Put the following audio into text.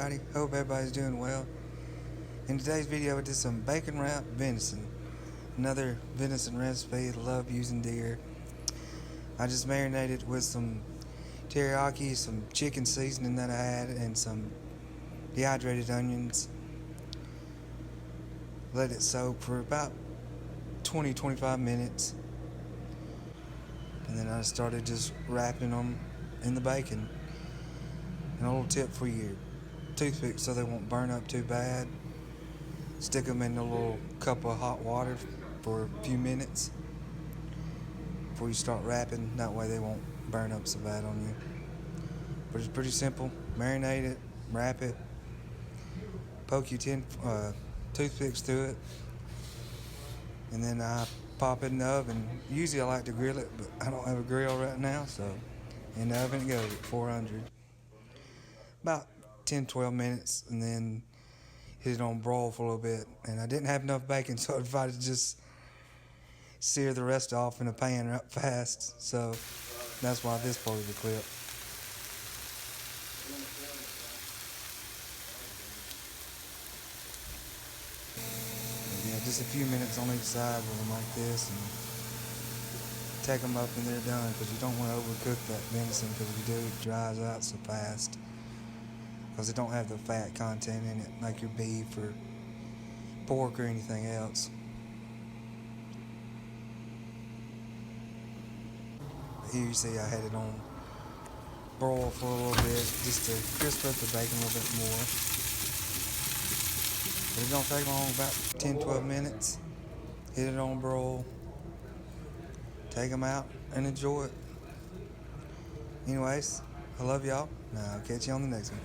everybody. Hope everybody's doing well. In today's video, I did some bacon wrapped venison. Another venison recipe. I love using deer. I just marinated with some teriyaki, some chicken seasoning that I had, and some dehydrated onions. Let it soak for about 20-25 minutes. And then I started just wrapping them in the bacon. And a little tip for your toothpicks so they won't burn up too bad. Stick them in a little cup of hot water for a few minutes before you start wrapping. That way they won't burn up so bad on you. But it's pretty simple. Marinate it, wrap it, poke your toothpicks through it, and then I pop it in the oven. Usually I like to grill it, but I don't have a grill right now, so in the oven it goes at 400. About 10-12 minutes, and then hit it on broil for a little bit. And I didn't have enough bacon, so I decided to just sear the rest off in a pan right fast. So that's why this part of the clip. And yeah, just a few minutes on each side with them like this, and take them up and they're done, because you don't want to overcook that venison, because if you do, it dries out so fast. Because it don't have the fat content in it like your beef or pork or anything else. Here you see I had it on broil for a little bit just to crisp up the bacon a little bit more. But it don't take long, about 10-12 minutes. Hit it on broil, take them out and enjoy it. Anyways, I love y'all. Now I'll catch you on the next one.